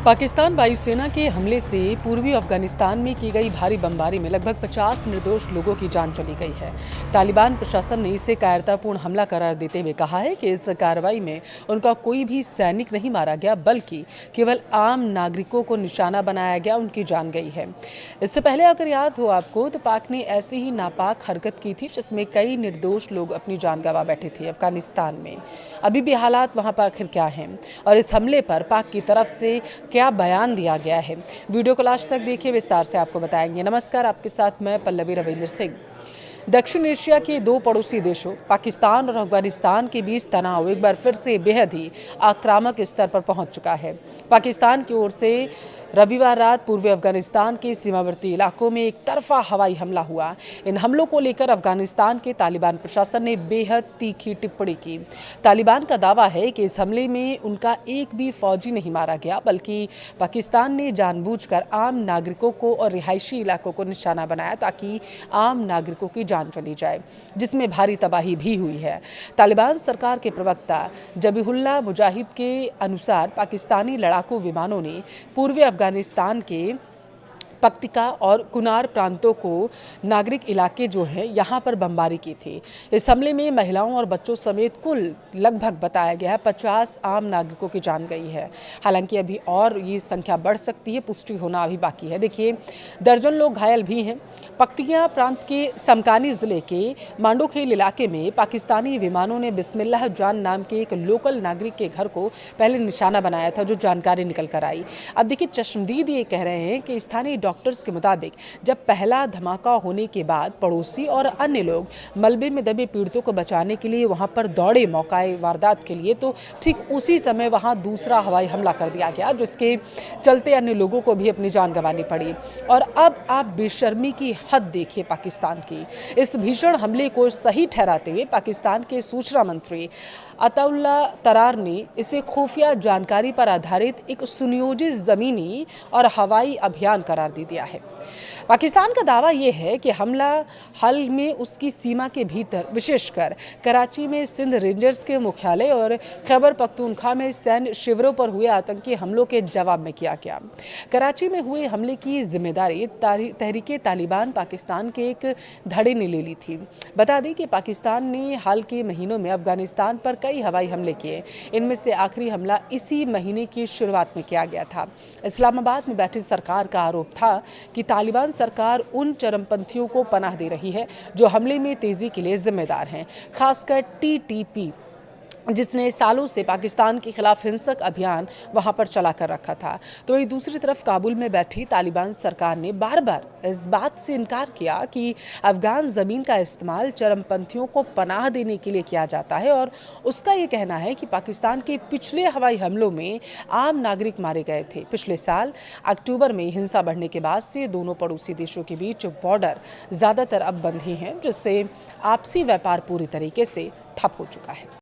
पाकिस्तान वायुसेना के हमले से पूर्वी अफगानिस्तान में की गई भारी बमबारी में लगभग 50 निर्दोष लोगों की जान चली गई है। तालिबान प्रशासन ने इसे कायरतापूर्ण हमला करार देते हुए कहा है कि इस कार्रवाई में उनका कोई भी सैनिक नहीं मारा गया, बल्कि केवल आम नागरिकों को निशाना बनाया गया, उनकी जान गई है। इससे पहले अगर याद हो आपको, तो पाक ने ऐसी ही नापाक हरकत की थी जिसमें कई निर्दोष लोग अपनी जान गंवा बैठे थे अफगानिस्तान में। अभी भी हालात वहाँ पर आखिर क्या हैं और इस हमले पर पाक की तरफ से क्या बयान दिया गया है, वीडियो को लास्ट तक देखिए, विस्तार से आपको बताएंगे। नमस्कार, आपके साथ मैं पल्लवी रविंद्र सिंह। दक्षिण एशिया के दो पड़ोसी देशों पाकिस्तान और अफगानिस्तान के बीच तनाव एक बार फिर से बेहद ही आक्रामक स्तर पर पहुंच चुका है। पाकिस्तान की ओर से रविवार रात पूर्वी अफगानिस्तान के सीमावर्ती इलाकों में एक तरफा हवाई हमला हुआ। इन हमलों को लेकर अफगानिस्तान के तालिबान प्रशासन ने बेहद तीखी टिप्पणी की। तालिबान का दावा है कि इस हमले में उनका एक भी फौजी नहीं मारा गया, बल्कि पाकिस्तान ने जानबूझकर आम नागरिकों को और रिहायशी इलाकों को निशाना बनाया ताकि आम नागरिकों की जान चली जाए, जिसमें भारी तबाही भी हुई है। तालिबान सरकार के प्रवक्ता जबीहुल्लाह मुजाहिद के अनुसार पाकिस्तानी लड़ाकू विमानों ने पूर्वी अफगानिस्तान के पक्तिका और कुनार प्रांतों को नागरिक इलाके जो है यहाँ पर बमबारी की थी। इस हमले में महिलाओं और बच्चों समेत कुल लगभग बताया गया है 50 आम नागरिकों की जान गई है। हालांकि अभी और ये संख्या बढ़ सकती है, पुष्टि होना अभी बाकी है। देखिए, दर्जन लोग घायल भी हैं। पक्तिका प्रांत के समकानी जिले के मांडोखेल इलाके में पाकिस्तानी विमानों ने बिस्मिल्लाह जान नाम के एक लोकल नागरिक के घर को पहले निशाना बनाया था, जो जानकारी निकल कर आई। अब देखिए, चश्मदीद ये कह रहे हैं कि स्थानीय डॉक्टर्स के मुताबिक जब पहला धमाका होने के बाद पड़ोसी और अन्य लोग मलबे में दबे पीड़ितों को बचाने के लिए वहां पर दौड़े मौकाए वारदात के लिए, तो ठीक उसी समय वहां दूसरा हवाई हमला कर दिया गया, जिसके चलते अन्य लोगों को भी अपनी जान गंवानी पड़ी। और अब आप बेशर्मी की हद देखिए पाकिस्तान की। इस भीषण हमले को सही ठहराते हुए पाकिस्तान के सूचना मंत्री अताउल्लाह तरार ने इसे खुफिया जानकारी पर आधारित एक सुनियोजित जमीनी और हवाई अभियान करार दे दिया है। पाकिस्तान का दावा यह है कि हमला हाल में उसकी सीमा के भीतर, विशेषकर कराची में सिंध रेंजर्स के मुख्यालय और खैबर पख्तूनख्वा में सैन्य शिविरों पर हुए आतंकी हमलों के जवाब में किया गया। कराची में हुए हमले की जिम्मेदारी तहरीके तालिबान पाकिस्तान के एक धड़े ने ले ली थी। बता दें कि पाकिस्तान ने हाल के महीनों में अफगानिस्तान पर कई हवाई हमले किए। इनमें से आखिरी हमला इसी महीने की शुरुआत में किया गया था। इस्लामाबाद में बैठी सरकार का आरोप था कि तालिबान सरकार उन चरमपंथियों को पनाह दे रही है जो हमले में तेजी के लिए जिम्मेदार हैं, खासकर टीटीपी, जिसने सालों से पाकिस्तान के खिलाफ हिंसक अभियान वहां पर चला कर रखा था। तो वहीं दूसरी तरफ काबुल में बैठी तालिबान सरकार ने बार बार इस बात से इनकार किया कि अफगान ज़मीन का इस्तेमाल चरमपंथियों को पनाह देने के लिए किया जाता है, और उसका ये कहना है कि पाकिस्तान के पिछले हवाई हमलों में आम नागरिक मारे गए थे। पिछले साल अक्टूबर में हिंसा बढ़ने के बाद से दोनों पड़ोसी देशों के बीच बॉर्डर ज़्यादातर अब बंद ही हैं, जिससे आपसी व्यापार पूरी तरीके से ठप हो चुका है।